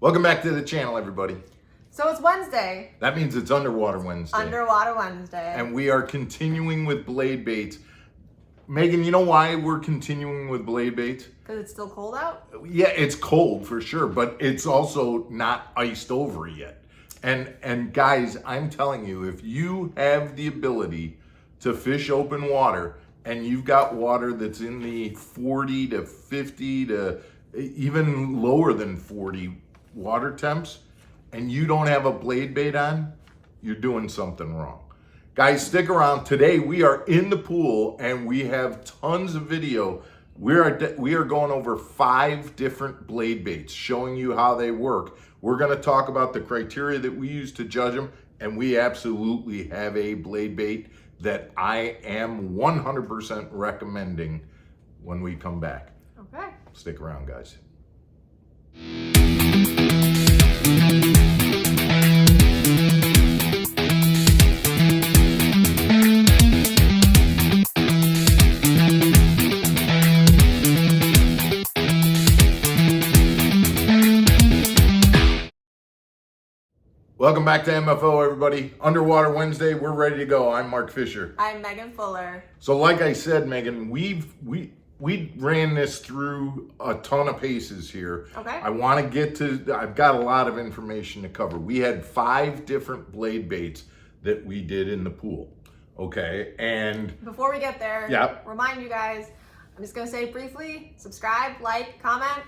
Welcome back to the channel, everybody. So it's Wednesday. That means it's Underwater Wednesday. Underwater Wednesday. And we are continuing with blade baits. Megan, you know why we're continuing with blade baits? Because it's still cold out? Yeah, it's cold for sure, but it's also not iced over yet. And guys, I'm telling you, if you have the ability to fish open water and you've got water that's in the 40 to 50 to even lower than 40 water temps, and you don't have a blade bait on, you're doing something wrong. Guys, stick around. Today we are in the pool and we have tons of video. We are going over 5 different blade baits, showing you how they work. We're going to talk about the criteria that we use to judge them, and we absolutely have a blade bait that I am 100% recommending when we come back. Okay. Stick around, guys. Welcome back to MFO, everybody. Underwater Wednesday, we're ready to go. I'm Mark Fisher. I'm Megan Fuller. So like I said, Megan, we ran this through a ton of paces here. Okay. I want to get to, I've got a lot of information to cover. We had 5 different blade baits that we did in the pool. Okay, and before we get there, remind you guys, I'm just going to say briefly, subscribe, like, comment.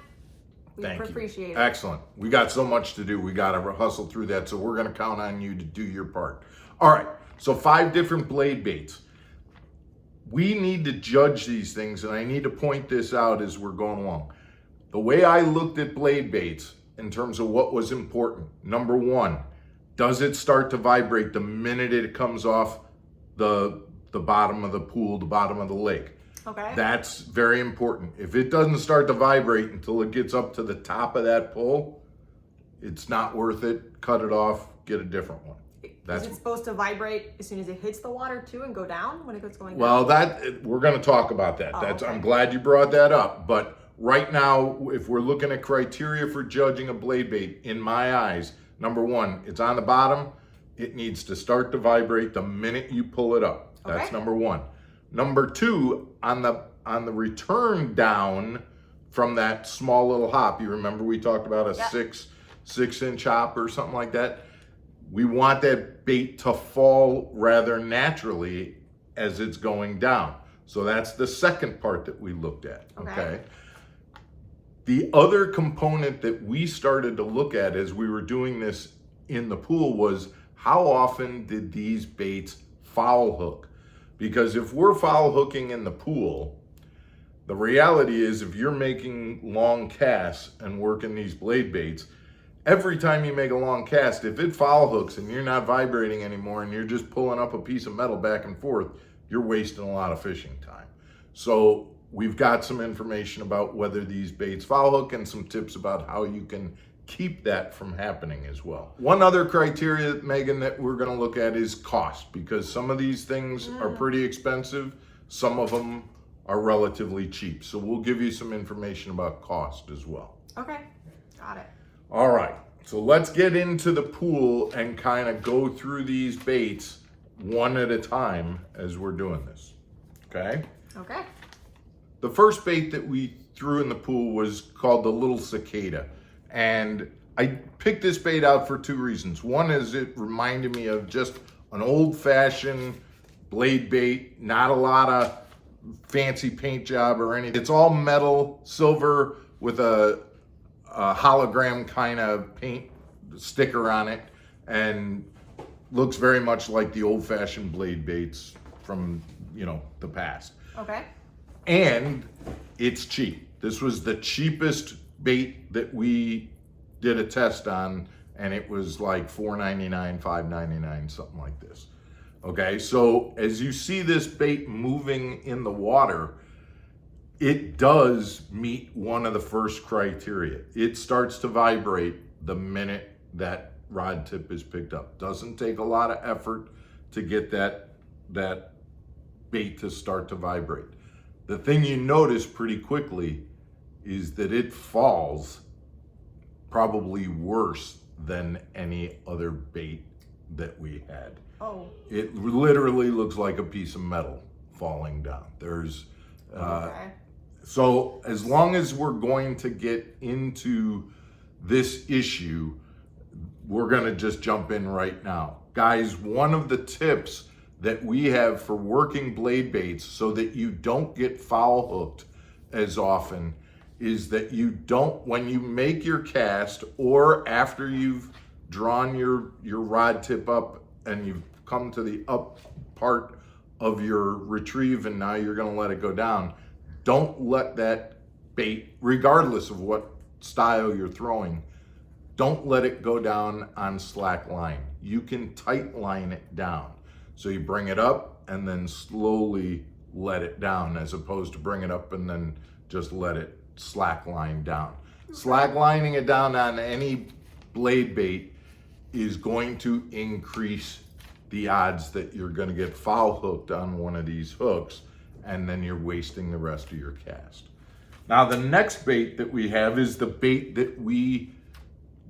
We appreciate it. Excellent. We got so much to do. We got to hustle through that. So we're going to count on you to do your part. All right. So 5 different blade baits. We need to judge these things, and I need to point this out as we're going along. The way I looked at blade baits in terms of what was important. Number 1, does it start to vibrate the minute it comes off the bottom of the pool, the bottom of the lake? Okay. That's very important. If it doesn't start to vibrate until it gets up to the top of that pole, it's not worth it. Cut it off, get a different one. Is it supposed to vibrate as soon as it hits the water too and go down when it gets going down? Well, we're going to talk about that. Okay. I'm glad you brought that up. But right now, if we're looking at criteria for judging a blade bait, in my eyes, number 1, it's on the bottom. It needs to start to vibrate the minute you pull it up. That's okay. Number 1. Number 2, on the return down from that small little hop, you remember we talked about a 6-inch hop or something like that? We want that bait to fall rather naturally as it's going down. So that's the second part that we looked at, okay? The other component that we started to look at as we were doing this in the pool was how often did these baits foul hook? Because if we're foul hooking in the pool, the reality is if you're making long casts and working these blade baits, every time you make a long cast, if it foul hooks and you're not vibrating anymore and you're just pulling up a piece of metal back and forth, you're wasting a lot of fishing time. So we've got some information about whether these baits foul hook and some tips about how you can keep that from happening as well. One other criteria, Megan, that we're going to look at is cost, because some of these things are pretty expensive. Some of them are relatively cheap. So we'll give you some information about cost as well. Okay, got it. All right, so let's get into the pool and kind of go through these baits one at a time as we're doing this, okay? Okay. The first bait that we threw in the pool was called the little Cicada. And I picked this bait out for 2 reasons. One is it reminded me of just an old-fashioned blade bait, not a lot of fancy paint job or anything. It's all metal, silver with a hologram kind of paint sticker on it, and looks very much like the old-fashioned blade baits from, the past. Okay. And it's cheap. This was the cheapest bait that we did a test on, and it was like $4.99, $5.99, something like this. Okay, so as you see this bait moving in the water, it does meet one of the first criteria. It starts to vibrate the minute that rod tip is picked up. Doesn't take a lot of effort to get that bait to start to vibrate. The thing you notice pretty quickly is that it falls probably worse than any other bait that we had. Oh. It literally looks like a piece of metal falling down. There's, Okay. so as long as we're going to get into this issue, we're gonna just jump in right now. Guys, one of the tips that we have for working blade baits so that you don't get foul hooked as often is that you don't, when you make your cast or after you've drawn your rod tip up and you've come to the up part of your retrieve and now you're gonna let it go down, don't let that bait, regardless of what style you're throwing, don't let it go down on slack line. You can tight line it down. So you bring it up and then slowly let it down as opposed to bring it up and then just let it slack line down. Slack lining it down on any blade bait is going to increase the odds that you're going to get foul hooked on one of these hooks, and then you're wasting the rest of your cast. Now the next bait that we have is the bait that we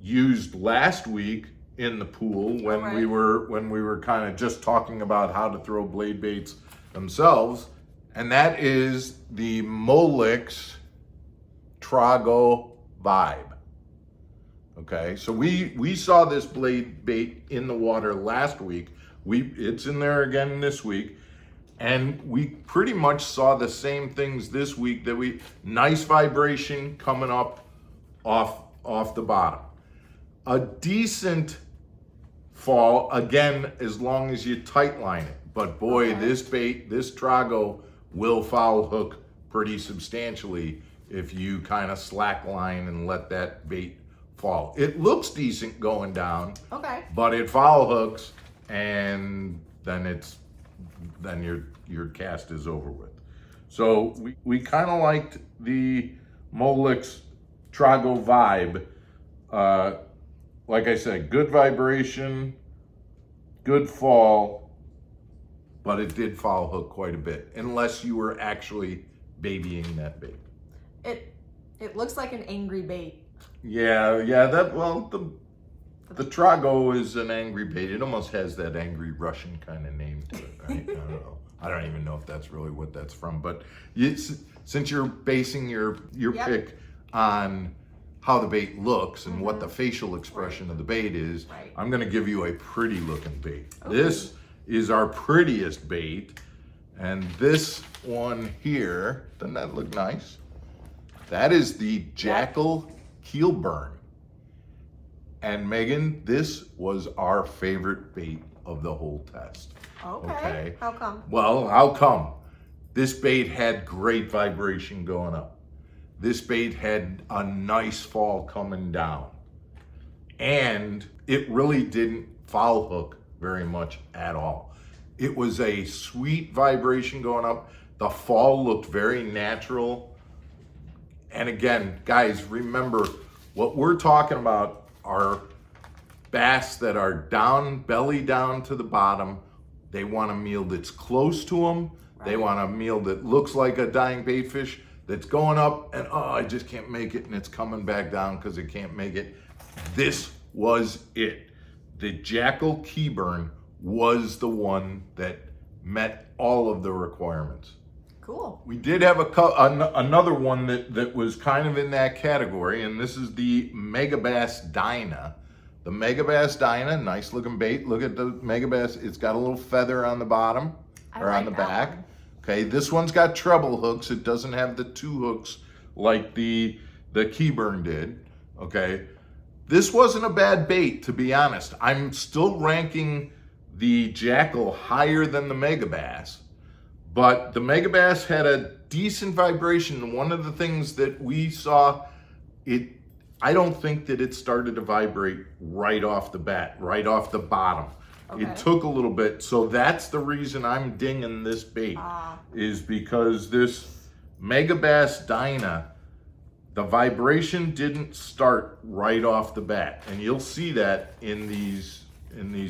used last week in the pool when we were kind of just talking about how to throw blade baits themselves, and that is the Molix Trogo Vibe. Okay, so we saw this blade bait in the water last week. It's in there again this week, and we pretty much saw the same things this week. That nice vibration coming up off the bottom, a decent fall again as long as you tight line it. But boy, this bait, this Trogo, will foul hook pretty substantially if you kind of slack line and let that bait fall. It looks decent going down, but it foul hooks, and then your cast is over with. So we kind of liked the Molix Trogo Vibe. Like I said, good vibration, good fall, but it did foul hook quite a bit, unless you were actually babying that bait. It looks like an angry bait. Yeah, the Trogo is an angry bait. It almost has that angry Russian kind of name to it, right? I don't know. I don't even know if that's really what that's from, but since you're basing your pick on how the bait looks and what the facial expression of the bait is, I'm gonna give you a pretty looking bait. Okay. This is our prettiest bait, and this one here, doesn't that look nice? That is the Jackal Keel Burn. And Megan, this was our favorite bait of the whole test. Okay. How come? Well, how come? This bait had great vibration going up. This bait had a nice fall coming down. And it really didn't foul hook very much at all. It was a sweet vibration going up. The fall looked very natural. And again, guys, remember, what we're talking about are bass that are down, belly down to the bottom. They want a meal that's close to them. They want a meal that looks like a dying bait fish that's going up and, oh, I just can't make it, and it's coming back down because it can't make it. This was it. The Jackal Key Burn was the one that met all of the requirements. Cool. We did have another one that was kind of in that category, and this is the Megabass Dina. The Megabass Dina, nice looking bait. Look at the Megabass. It's got a little feather on the bottom on the back. One. Okay, this one's got treble hooks. It doesn't have the two hooks like the Keyburn did. Okay, this wasn't a bad bait, to be honest. I'm still ranking the Jackal higher than the Megabass. But the Megabass had a decent vibration. One of the things that we saw, I don't think that it started to vibrate right off the bat, right off the bottom. Okay. It took a little bit. So that's the reason I'm dinging this bait, is because this Megabass Dina, the vibration didn't start right off the bat. And you'll see that in these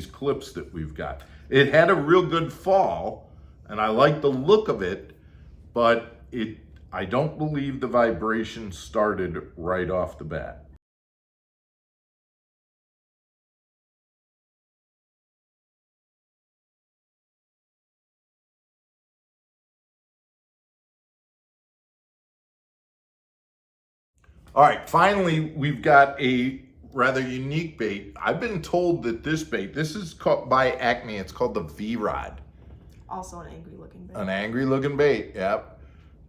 clips that we've got. It had a real good fall, and I like the look of it, but I don't believe the vibration started right off the bat. All right, finally, we've got a rather unique bait. I've been told that this bait, this is called by Acme, it's called the V-Rod. Also an angry looking bait. An angry looking bait, yep.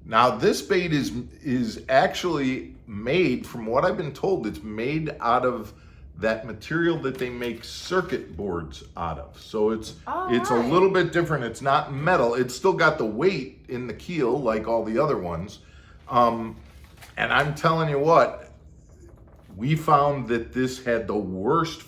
Now this bait is actually made, from what I've been told, it's made out of that material that they make circuit boards out of. So it's a little bit different. It's not metal. It's still got the weight in the keel like all the other ones. And I'm telling you what, we found that this had the worst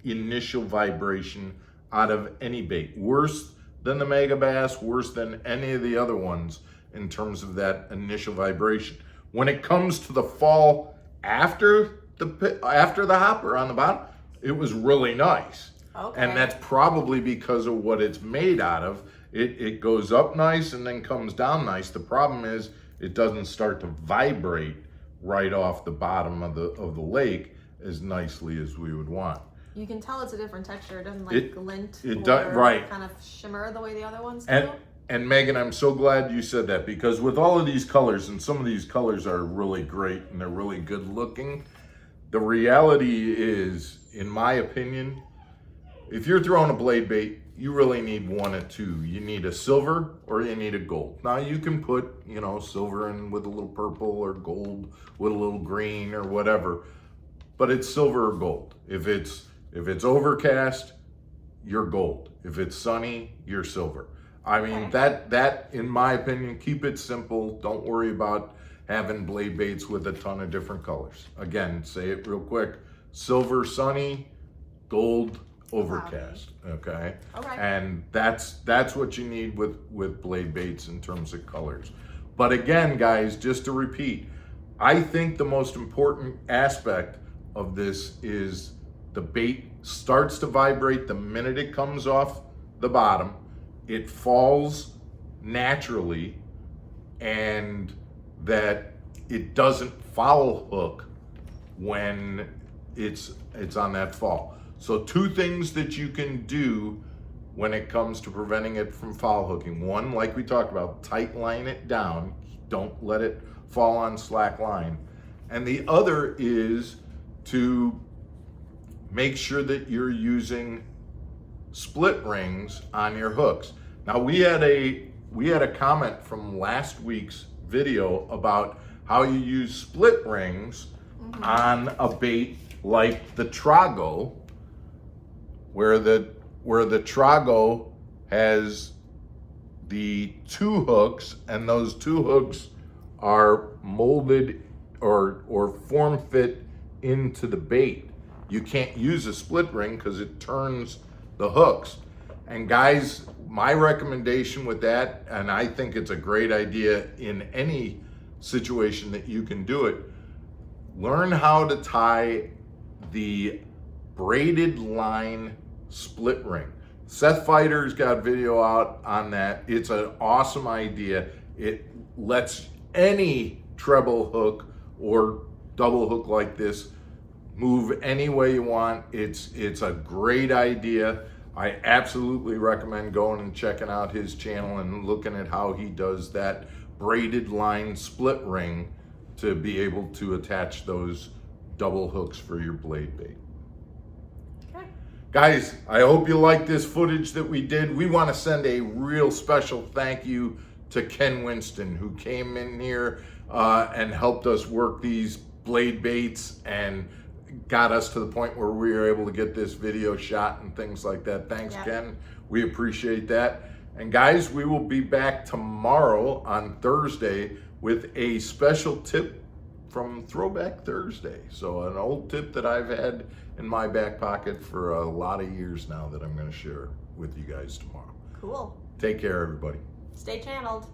initial vibration out of any bait. Worse than the Mega Bass, worse than any of the other ones in terms of that initial vibration. When it comes to the fall after the hopper on the bottom, it was really nice. Okay. And that's probably because of what it's made out of. It goes up nice and then comes down nice. The problem is it doesn't start to vibrate right off the bottom of the lake as nicely as we would want. You can tell it's a different texture. It doesn't like glint or kind of shimmer the way the other ones do. And Megan, I'm so glad you said that, because with all of these colors, and some of these colors are really great and they're really good looking, the reality is, in my opinion, if you're throwing a blade bait, you really need one of two. You need a silver or you need a gold. Now you can put, silver in with a little purple or gold with a little green or whatever, but it's silver or gold. If it's overcast, you're gold. If it's sunny, you're silver. I mean, that in my opinion, keep it simple. Don't worry about having blade baits with a ton of different colors. Again, say it real quick: silver sunny, gold overcast. Okay. And that's what you need with blade baits in terms of colors. But again, guys, just to repeat, I think the most important aspect of this is the bait starts to vibrate the minute it comes off the bottom. It falls naturally, and that it doesn't foul hook when it's on that fall. So two things that you can do when it comes to preventing it from foul hooking. One, like we talked about, tight line it down. Don't let it fall on slack line. And the other is to make sure that you're using split rings on your hooks. Now we had a comment from last week's video about how you use split rings on a bait like the Trogo, where the Trogo has the two hooks, and those two hooks are molded or form fit into the bait. You can't use a split ring because it turns the hooks. And guys, my recommendation with that, and I think it's a great idea in any situation that you can do it, learn how to tie the braided line split ring. Seth Fighter's got video out on that. It's an awesome idea. It lets any treble hook or double hook like this move any way you want. It's a great idea. I absolutely recommend going and checking out his channel and looking at how he does that braided line split ring to be able to attach those double hooks for your blade bait. Okay. Guys, I hope you like this footage that we did. We want to send a real special thank you to Ken Winston, who came in here and helped us work these blade baits and got us to the point where we were able to get this video shot and things like that. Thanks, Ken. We appreciate that. And guys, we will be back tomorrow on Thursday with a special tip from Throwback Thursday. So an old tip that I've had in my back pocket for a lot of years now that I'm going to share with you guys tomorrow. Cool. Take care, everybody. Stay channeled.